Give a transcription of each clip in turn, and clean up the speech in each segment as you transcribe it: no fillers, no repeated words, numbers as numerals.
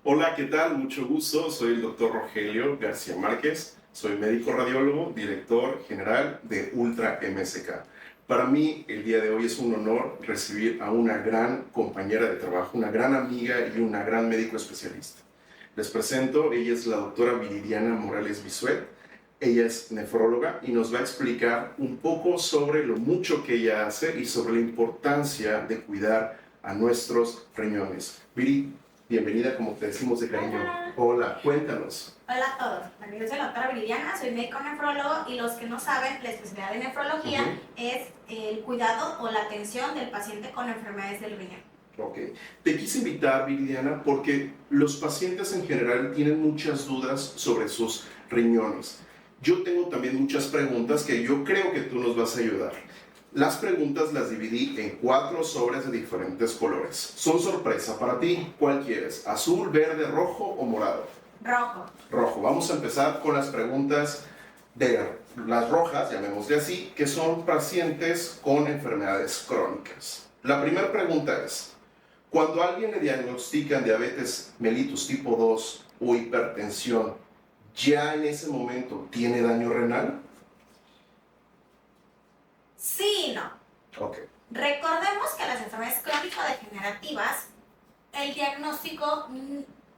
Hola, ¿qué tal? Mucho gusto. Soy el doctor Rogelio García Márquez. Soy médico radiólogo, director general de Ultra MSK. Para mí, el día de hoy es un honor recibir a una gran compañera de trabajo, una gran amiga y una gran médico especialista. Les presento, ella es la doctora Viridiana Morales Bisuet. Ella es nefróloga y nos va a explicar un poco sobre lo mucho que ella hace y sobre la importancia de cuidar a nuestros riñones. Viri, bienvenida, como te decimos de cariño. Hola. Hola, cuéntanos. Hola a todos. Bueno, yo soy la doctora Viridiana, soy médico nefrólogo y los que no saben, la especialidad de nefrología es el cuidado o la atención del paciente con enfermedades del riñón. Ok. Te quise invitar, Viridiana, porque los pacientes en general tienen muchas dudas sobre sus riñones. Yo tengo también muchas preguntas que yo creo que tú nos vas a ayudar. Las preguntas las dividí en 4 sobres de diferentes colores. Son sorpresa para ti. ¿Cuál quieres? ¿Azul, verde, rojo o morado? Rojo. Rojo. Vamos a empezar con las preguntas de las rojas, llamémosle así, que son pacientes con enfermedades crónicas. La primera pregunta es, cuando a alguien le diagnostican diabetes mellitus tipo 2 o hipertensión, ¿ya en ese momento tiene daño renal? Sí y no. Ok. Recordemos que las enfermedades crónico-degenerativas, el diagnóstico,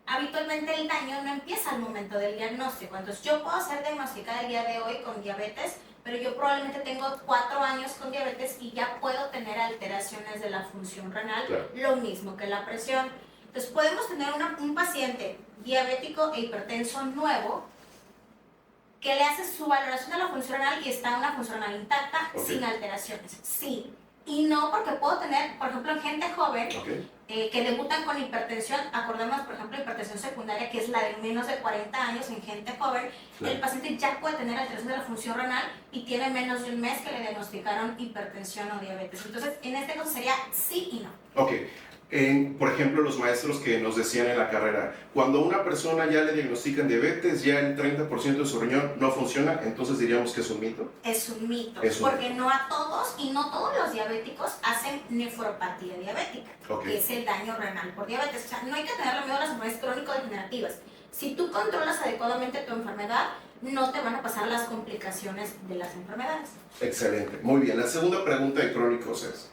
habitualmente el daño no empieza al momento del diagnóstico. Entonces yo puedo ser diagnosticada el día de hoy con diabetes, pero yo probablemente tengo 4 años con diabetes y ya puedo tener alteraciones de la función renal, Claro. Lo mismo que la presión. Entonces podemos tener un paciente diabético e hipertenso nuevo que le hace su valoración de la función renal y está en una función renal intacta, sin alteraciones. Sí. Y no, porque puedo tener, por ejemplo, en gente joven que debutan con hipertensión, acordemos, por ejemplo, hipertensión secundaria, que es la de menos de 40 años en gente joven, el paciente ya puede tener alteración de la función renal y tiene menos de un mes que le diagnosticaron hipertensión o diabetes. Entonces, en este caso sería sí y no. Ok. Por ejemplo, los maestros que nos decían en la carrera, cuando a una persona ya le diagnostican diabetes, ya el 30% de su riñón no funciona, entonces diríamos que es un mito. Es un mito, porque no a todos y no todos los diabéticos hacen nefropatía diabética, que es el daño renal por diabetes. O sea, no hay que tenerle miedo a las enfermedades crónico-degenerativas. Si tú controlas adecuadamente tu enfermedad, no te van a pasar las complicaciones de las enfermedades. Excelente, muy bien. La segunda pregunta de crónicos es,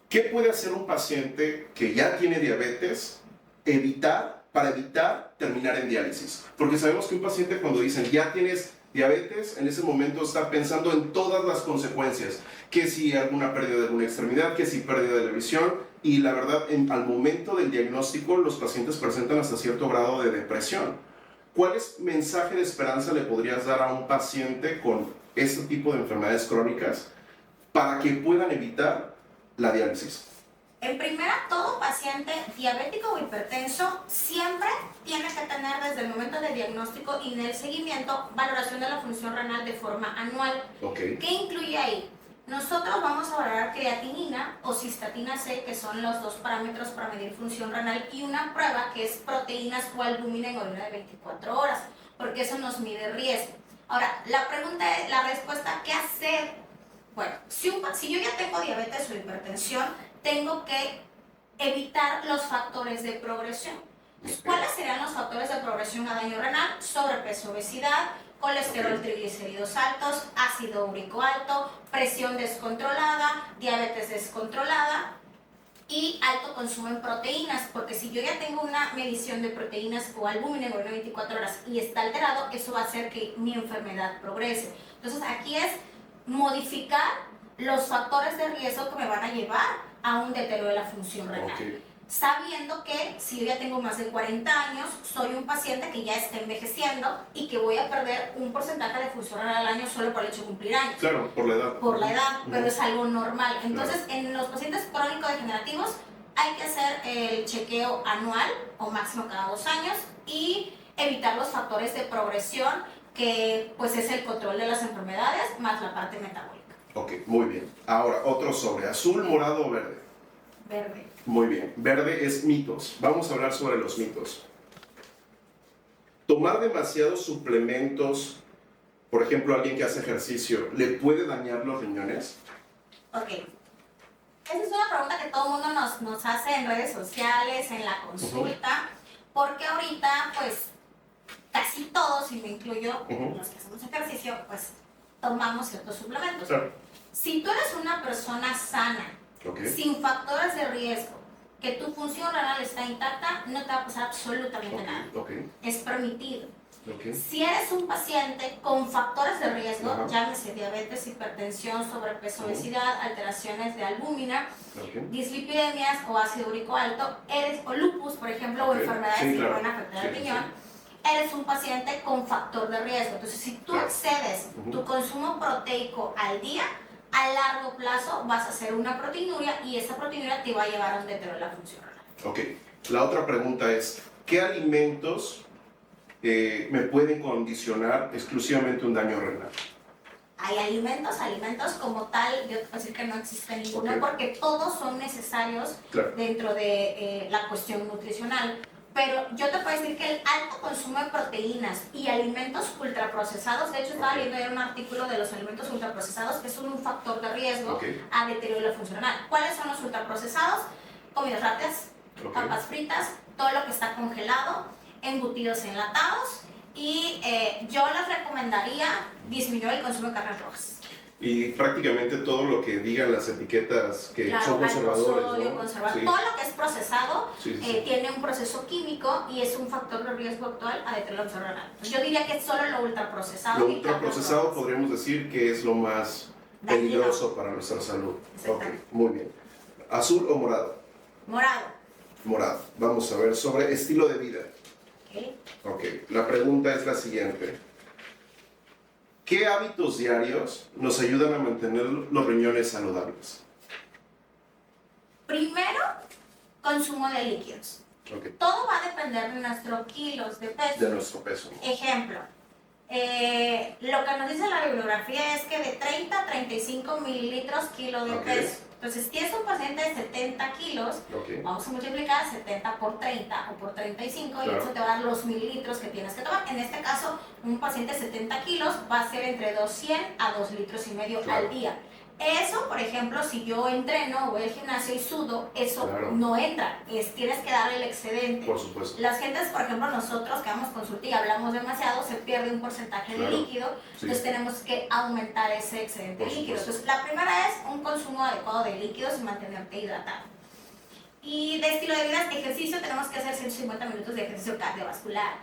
¿qué puede hacer un paciente que ya tiene diabetes para evitar terminar en diálisis? Porque sabemos que un paciente cuando dicen ya tienes diabetes, en ese momento está pensando en todas las consecuencias, que si alguna pérdida de alguna extremidad, que si pérdida de la visión, y la verdad, al momento del diagnóstico los pacientes presentan hasta cierto grado de depresión. ¿Cuál mensaje de esperanza le podrías dar a un paciente con este tipo de enfermedades crónicas para que puedan evitar la diálisis? En primera, todo paciente diabético o hipertenso siempre tiene que tener desde el momento del diagnóstico y del seguimiento valoración de la función renal de forma anual. ¿Qué incluye ahí? Nosotros vamos a valorar creatinina o cistatina C, que son los 2 parámetros para medir función renal, y una prueba que es proteínas o albúmina en orina de 24 horas, porque eso nos mide riesgo. Ahora, la pregunta es, la respuesta, ¿qué hacer? Bueno, si yo ya tengo diabetes o hipertensión, tengo que evitar los factores de progresión. ¿Cuáles serían los factores de progresión a daño renal? Sobrepeso, obesidad, colesterol, triglicéridos altos, ácido úrico alto, presión descontrolada, diabetes descontrolada y alto consumo en proteínas, porque si yo ya tengo una medición de proteínas o albúmina en 24 horas y está alterado, eso va a hacer que mi enfermedad progrese. Entonces aquí es modificar los factores de riesgo que me van a llevar a un deterioro de la función renal. Sabiendo que si yo ya tengo más de 40 años, soy un paciente que ya está envejeciendo y que voy a perder un porcentaje de función renal al año solo por el hecho de cumplir años. Claro, por la edad. Por la edad, pero es algo normal. Entonces, en los pacientes crónico-degenerativos hay que hacer el chequeo anual o máximo cada 2 años y evitar los factores de progresión, que pues es el control de las enfermedades más la parte metabólica. Ok, muy bien. Ahora, otro sobre, ¿azul, morado o verde? Verde. Muy bien, verde es mitos. Vamos a hablar sobre los mitos. Tomar demasiados suplementos, por ejemplo, alguien que hace ejercicio, ¿le puede dañar los riñones? Ok. Esa es una pregunta que todo el mundo nos hace en redes sociales, en la consulta. porque ahorita, pues, casi todos, y me incluyo, los que hacemos ejercicio, pues, tomamos ciertos suplementos. Claro. Si tú eres una persona sana, sin factores de riesgo, que tu función renal está intacta, no te va a pasar absolutamente nada. Es permitido. Si eres un paciente con factores de riesgo, llámese diabetes, hipertensión, sobrepeso, obesidad, alteraciones de albúmina, dislipidemias o ácido úrico alto, o lupus, por ejemplo, o enfermedades que pueden afectar el riñón, eres un paciente con factor de riesgo. Entonces, si tú excedes tu consumo proteico al día, a largo plazo vas a hacer una proteinuria y esa proteinuria te va a llevar a un deterioro de la función renal. La otra pregunta es, ¿qué alimentos me pueden condicionar exclusivamente un daño renal? Hay alimentos como tal, yo te puedo decir que no existe ninguno porque todos son necesarios dentro de la cuestión nutricional. Pero yo te puedo decir que el alto consumo de proteínas y alimentos ultraprocesados, de hecho estaba leyendo un artículo de los alimentos ultraprocesados que son un factor de riesgo a deterioro de la función renal. ¿Cuáles son los ultraprocesados? Comidas rápidas, papas fritas, todo lo que está congelado, embutidos enlatados y yo les recomendaría disminuir el consumo de carnes rojas. Y prácticamente todo lo que digan las etiquetas que son conservadores, sodio, todo lo que es procesado tiene un proceso químico y es un factor de riesgo actual a deterioro de la función renal. Yo diría que es solo lo ultraprocesado. Lo ultraprocesado podríamos decir que es lo más peligroso para nuestra salud. Muy bien. ¿Azul o morado? Morado. Vamos a ver sobre estilo de vida. La pregunta es la siguiente. ¿Qué hábitos diarios nos ayudan a mantener los riñones saludables? Primero, consumo de líquidos. Todo va a depender de nuestros kilos de peso. De nuestro peso. Ejemplo, lo que nos dice la bibliografía es que de 30 a 35 mililitros kilo de peso. Entonces, si es un paciente de 70 kilos, vamos a multiplicar 70 por 30 o por 35 y eso te va a dar los mililitros que tienes que tomar. En este caso, un paciente de 70 kilos va a ser entre 200 a 2 litros y medio al día. Eso, por ejemplo, si yo entreno o voy al gimnasio y sudo, eso no entra. Tienes que dar el excedente. Por supuesto. Las gentes, por ejemplo, nosotros que damos consulta y hablamos demasiado, se pierde un porcentaje de líquido. Entonces tenemos que aumentar ese excedente de líquido. Entonces la primera es un consumo adecuado de líquidos y mantenerte hidratado. Y de estilo de vida, ejercicio, tenemos que hacer 150 minutos de ejercicio cardiovascular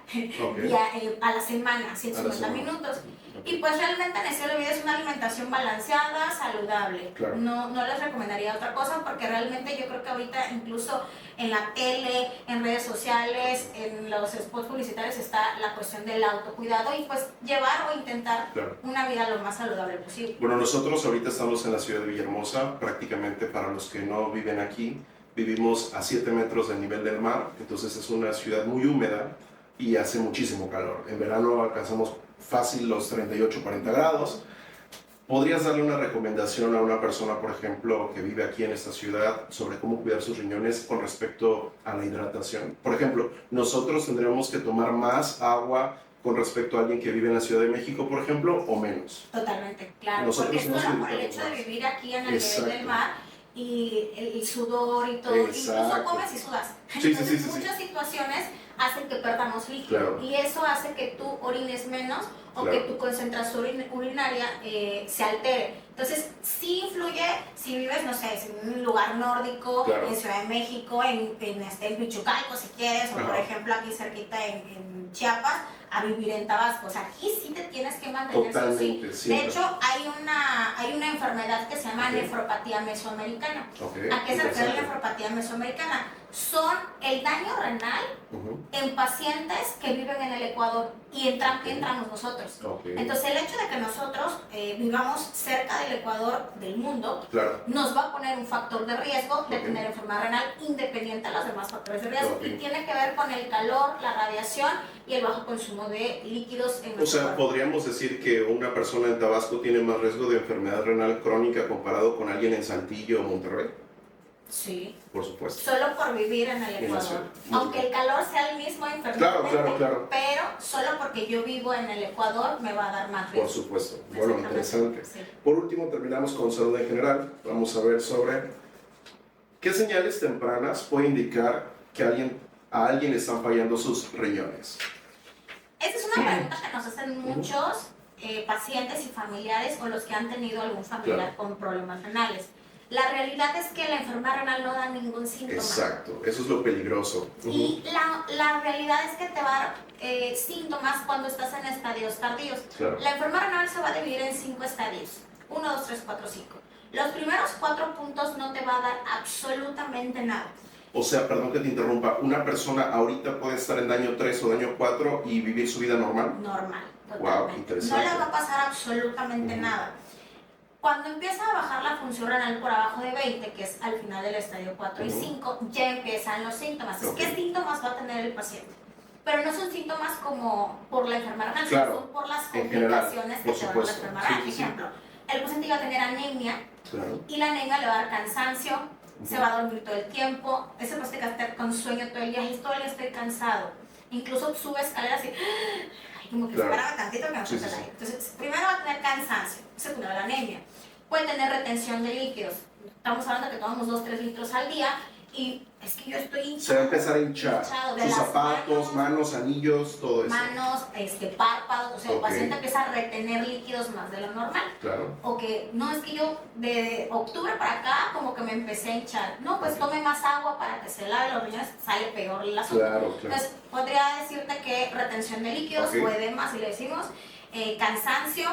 a la semana, 150 minutos. Y pues realmente en estilo de vida es una alimentación balanceada, saludable. No les recomendaría otra cosa porque realmente yo creo que ahorita incluso en la tele, en redes sociales, en los spots publicitarios está la cuestión del autocuidado y pues llevar o intentar una vida lo más saludable posible. Bueno, nosotros ahorita estamos en la ciudad de Villahermosa, prácticamente para los que no viven aquí, vivimos a 7 metros del nivel del mar, entonces es una ciudad muy húmeda y hace muchísimo calor. En verano alcanzamos fácil los 38, 40 grados. ¿Podrías darle una recomendación a una persona, por ejemplo, que vive aquí en esta ciudad sobre cómo cuidar sus riñones con respecto a la hidratación? Por ejemplo, nosotros tendríamos que tomar más agua con respecto a alguien que vive en la Ciudad de México, por ejemplo, o menos. Totalmente, claro. Nosotros porque solo por el hecho de vivir aquí en el nivel del mar y el sudor y todo, incluso comes y sudas. Entonces, muchas situaciones hacen que perdamos líquido y eso hace que tú orines menos o que tu concentración urinaria se altere. Entonces, sí influye si vives, no sé, en un lugar nórdico, en Ciudad de México, en Pichucalco si quieres, o por ejemplo aquí cerquita en Chiapas, a vivir en Tabasco. O sea, aquí sí te tienes que mantener así. De hecho, hay una enfermedad que se llama nefropatía mesoamericana. ¿A qué se refiere la nefropatía mesoamericana? Son el daño renal en pacientes que viven en el Ecuador y entramos nosotros. Entonces, el hecho de que nosotros vivamos cerca del Ecuador del mundo nos va a poner un factor de riesgo de tener enfermedad renal independiente de los demás factores de riesgo y tiene que ver con el calor, la radiación y el bajo consumo de líquidos en nuestro cuerpo. ¿Podríamos decir que una persona en Tabasco tiene más riesgo de enfermedad renal crónica comparado con alguien en Saltillo o Monterrey? Sí. Por supuesto. Solo por vivir en el Ecuador. Aunque el calor sea el mismo enfermedad. Claro. Pero solo porque yo vivo en el Ecuador me va a dar más riesgo. Por supuesto. Bueno, interesante. Sí. Por último, terminamos con salud en general. Vamos a ver sobre qué señales tempranas puede indicar que alguien a alguien le están fallando sus riñones? Esa es una pregunta que nos hacen muchos pacientes y familiares o los que han tenido algún familiar con problemas renales. La realidad es que la enfermedad renal no da ningún síntoma. Exacto, eso es lo peligroso. Y la realidad es que te va a dar síntomas cuando estás en estadios tardíos. Claro. La enfermedad renal se va a dividir en 5 estadios. 1, 2, 3, 4, 5. Los primeros 4 puntos no te va a dar absolutamente nada. O sea, perdón que te interrumpa, ¿una persona ahorita puede estar en daño 3 o daño 4 y vivir su vida normal? Normal, totalmente. Wow, interesante. No le va a pasar absolutamente nada. Cuando empieza a bajar la función renal por abajo de 20, que es al final del estadio 4 y 5, ya empiezan los síntomas. ¿Qué síntomas va a tener el paciente? Pero no son síntomas como por la enfermedad renal, claro, son por las complicaciones que te va a dar la enfermedad renal. Por sí. ejemplo, el paciente va a tener anemia, claro, y la anemia le va a dar cansancio, se va a dormir todo el tiempo, ese paciente va a estar con sueño todo el día, y todo el día estoy cansado. Incluso sube escaleras y como que esperaba tantito que me puse el aire. Entonces, primero va a tener cansancio, secundario la anemia. Puede tener retención de líquidos. Estamos hablando de que tomamos 2-3 litros al día y es que yo estoy hinchado. Se va a empezar a hinchar. Sus zapatos, manos, anillos, todo eso. Manos, párpados, o sea, el paciente empieza a retener líquidos más de lo normal. Claro. O que, no, es que yo de octubre para acá como que me empecé a hinchar. No, pues tome más agua para que se lave los riñones, sale peor el asunto. Claro. Entonces, podría decirte que retención de líquidos, o edema, si le decimos, cansancio,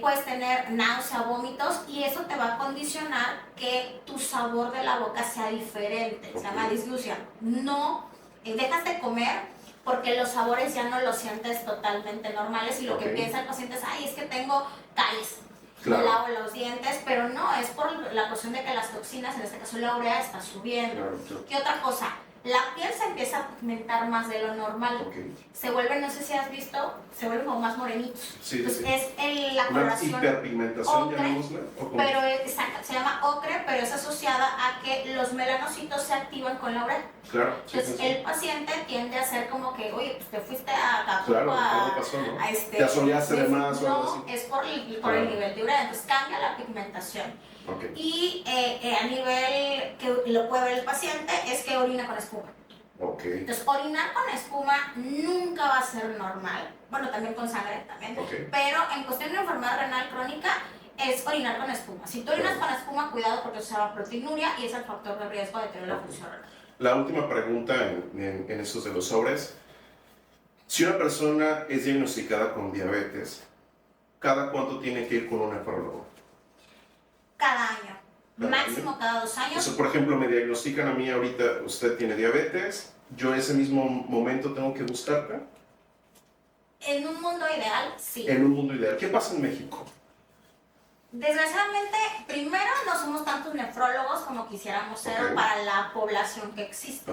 puedes tener náusea, vómitos, y eso te va a condicionar que tu sabor de la boca sea diferente, se llama disglusia. No dejas de comer porque los sabores ya no los sientes totalmente normales y lo que piensa el paciente es, ay, es que tengo caries, me lavo los dientes, pero no, es por la cuestión de que las toxinas, en este caso la urea, está subiendo. ¿Qué otra cosa? La piel se empieza a pigmentar más de lo normal. Se vuelven, no sé si has visto, se vuelven como más morenitos. Entonces, es la coloración. Una hiperpigmentación, llamémosla. Pero exacto, se llama ocre, pero es asociada a que los melanocitos se activan con la urea. Claro. Entonces, el paciente tiende a ser como que, oye, pues te fuiste a Acapulco, algo pasó, ¿no? Te asoleaste de más o algo así. No, es por el nivel de urea. Entonces, cambia la pigmentación. Y a nivel que lo puede ver el paciente es que orina con espuma. Entonces, orinar con espuma nunca va a ser normal. Bueno, también con sangre también. Pero en cuestión de enfermedad renal crónica es orinar con espuma. Si tú orinas con espuma, cuidado porque eso se llama proteinuria y es el factor de riesgo de tener la función renal. La última pregunta en estos de los sobres. Si una persona es diagnosticada con diabetes, ¿cada cuánto tiene que ir con un nefrólogo? Cada año. Máximo cada 2 años. O sea, por ejemplo, me diagnostican a mí ahorita, usted tiene diabetes, yo ese mismo momento tengo que buscarte. En un mundo ideal, sí. En un mundo ideal. ¿Qué pasa en México? Desgraciadamente, primero no somos tantos nefrólogos como quisiéramos ser para la población que existe.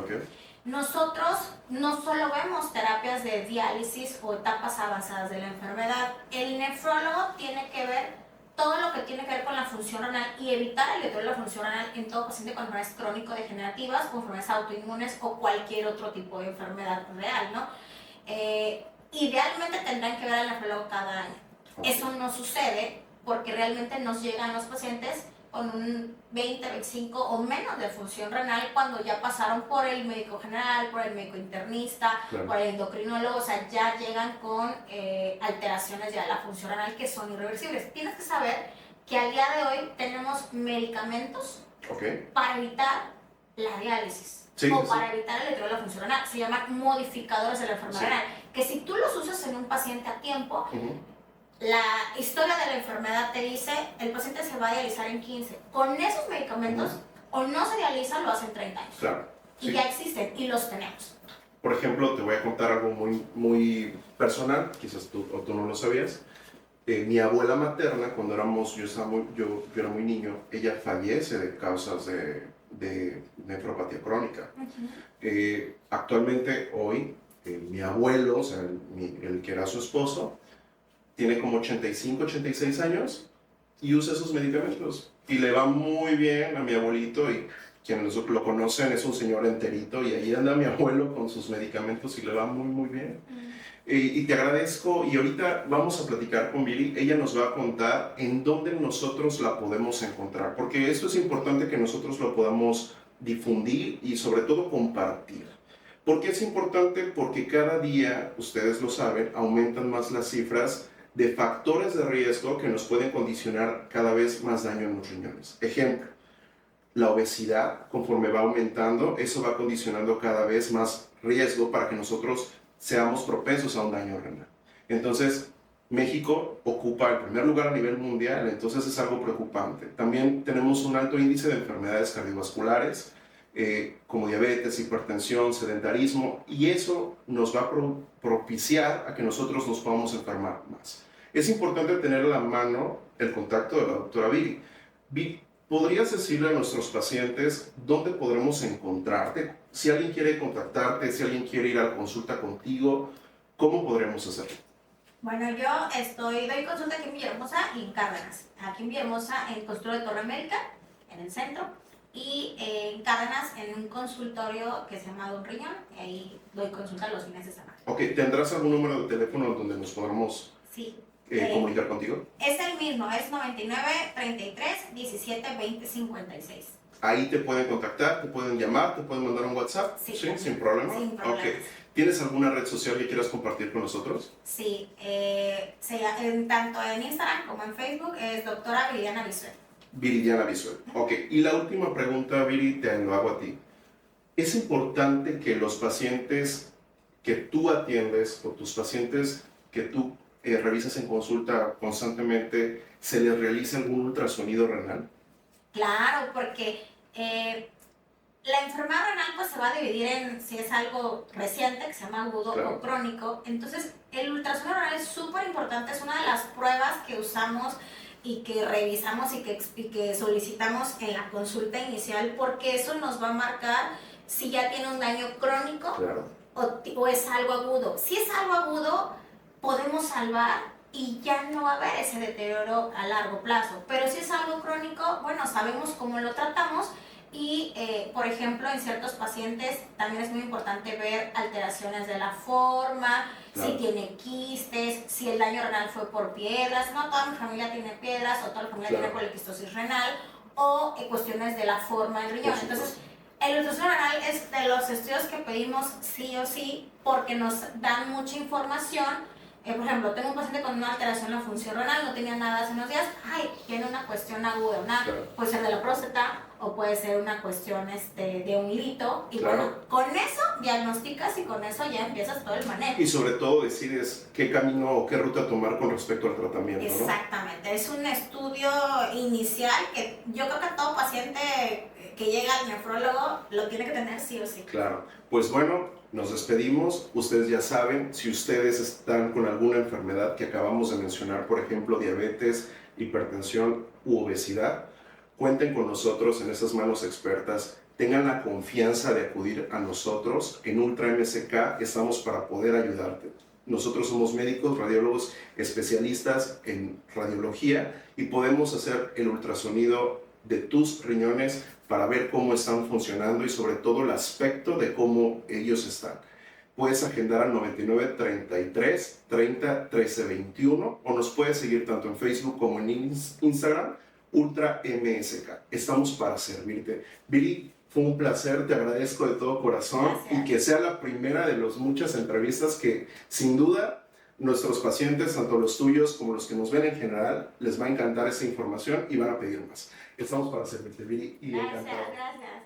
Nosotros no solo vemos terapias de diálisis o etapas avanzadas de la enfermedad. El nefrólogo tiene que ver todo lo que tiene que ver con la función renal y evitar el deterioro de la función renal en todo paciente con enfermedades crónico-degenerativas, con enfermedades autoinmunes o cualquier otro tipo de enfermedad real, ¿no? Idealmente tendrán que ver al nefrólogo cada año. Eso no sucede porque realmente nos llegan los pacientes con un 20, 25 o menos de función renal cuando ya pasaron por el médico general, por el médico internista, por el endocrinólogo, o sea, ya llegan con alteraciones ya de la función renal que son irreversibles. Tienes que saber que al día de hoy tenemos medicamentos para evitar la diálisis para evitar el deterioro de la función renal. Se llaman modificadores de la enfermedad renal, que si tú los usas en un paciente a tiempo, la historia de la enfermedad te dice, el paciente se va a dializar en 15. Con esos medicamentos, o no se dializa, lo hacen 30 años. Y ya existen, y los tenemos. Por ejemplo, te voy a contar algo muy personal, quizás tú no lo sabías. Mi abuela materna, cuando yo era muy niño, ella fallece de causas de nefropatía crónica. Actualmente, hoy, mi abuelo, o sea, el que era su esposo, tiene como 85, 86 años y usa esos medicamentos. Y le va muy bien a mi abuelito, y quienes lo conocen es un señor enterito, y ahí anda mi abuelo con sus medicamentos y le va muy bien. Y te agradezco, y ahorita vamos a platicar con Viri. Ella nos va a contar en dónde nosotros la podemos encontrar, porque esto es importante que nosotros lo podamos difundir y sobre todo compartir. ¿Por qué es importante? Porque cada día, ustedes lo saben, aumentan más las cifras de factores de riesgo que nos pueden condicionar cada vez más daño en los riñones. Ejemplo, la obesidad, conforme va aumentando, eso va condicionando cada vez más riesgo para que nosotros seamos propensos a un daño renal. Entonces, México ocupa el primer lugar a nivel mundial, entonces es algo preocupante. También tenemos un alto índice de enfermedades cardiovasculares, como diabetes, hipertensión, sedentarismo, y eso nos va a propiciar a que nosotros nos podamos enfermar más. Es importante tener a la mano el contacto de la doctora Viri. ¿Podrías decirle a nuestros pacientes dónde podremos encontrarte? Si alguien quiere contactarte, si alguien quiere ir a la consulta contigo, ¿cómo podremos hacerlo? Bueno, yo doy consulta aquí en Villahermosa y en Cárdenas. Aquí en Villahermosa, en el consultorio de Torre América, en el centro, y en Cárdenas, en un consultorio que se llama Don Riñón, y ahí doy consulta los fines de semana. Ok, ¿tendrás algún número de teléfono donde nos podamos comunicar contigo? Es el mismo, es 99 33 17 20 56. Ahí te pueden contactar, te pueden llamar, te pueden mandar un WhatsApp. Sí, sin problema. Sin problemas. Okay. ¿Tienes alguna red social que quieras compartir con nosotros? Sí, tanto en Instagram como en Facebook es doctora Viridiana Bisuet. Viridiana Bisuet. Ok, y la última pregunta, Viri, te lo hago a ti. ¿Es importante que los pacientes que tú atiendes o tus pacientes que tú revisas en consulta constantemente, se les realice algún ultrasonido renal? Claro, porque la enfermedad renal pues se va a dividir en si es algo reciente, que se llama agudo, claro, o crónico. Entonces, el ultrasonido renal es súper importante, es una de las pruebas que usamos y que revisamos y que solicitamos en la consulta inicial, porque eso nos va a marcar si ya tiene un daño crónico, claro, o es algo agudo. Si es algo agudo, podemos salvar y ya no va a haber ese deterioro a largo plazo. Pero si es algo crónico, bueno, sabemos cómo lo tratamos y, por ejemplo, en ciertos pacientes también es muy importante ver alteraciones de la forma, claro, si tiene quistes, si el daño renal fue por piedras, no toda mi familia tiene piedras o toda la familia, claro, tiene poliquistosis renal, o cuestiones de la forma del riñón. Entonces, el ultrasonido renal es de los estudios que pedimos sí o sí porque nos dan mucha información. Por ejemplo, tengo un paciente con una alteración en la función renal, no tenía nada hace unos días, tiene una cuestión aguda, claro, puede ser de la próstata o puede ser una cuestión de un hilito, y claro, bueno, con eso diagnosticas y con eso ya empiezas todo el manejo. Y sobre todo decides qué camino o qué ruta tomar con respecto al tratamiento, ¿no? Exactamente, es un estudio inicial que yo creo que todo paciente que llega al nefrólogo lo tiene que tener sí o sí. Claro, pues bueno, nos despedimos. Ustedes ya saben, si ustedes están con alguna enfermedad que acabamos de mencionar, por ejemplo, diabetes, hipertensión u obesidad, cuenten con nosotros en esas manos expertas. Tengan la confianza de acudir a nosotros. En Ultra MSK estamos para poder ayudarte. Nosotros somos médicos, radiólogos, especialistas en radiología y podemos hacer el ultrasonido de tus riñones para ver cómo están funcionando y sobre todo el aspecto de cómo ellos están. Puedes agendar al 99 33 30 13 21 o nos puedes seguir tanto en Facebook como en Instagram, Ultra MSK. Estamos para servirte. Viri, fue un placer, te agradezco de todo corazón. Gracias. Y que sea la primera de las muchas entrevistas que sin duda nuestros pacientes, tanto los tuyos como los que nos ven en general, les va a encantar esta información y van a pedir más. Estamos para servirte, Viri, y gracias, gracias.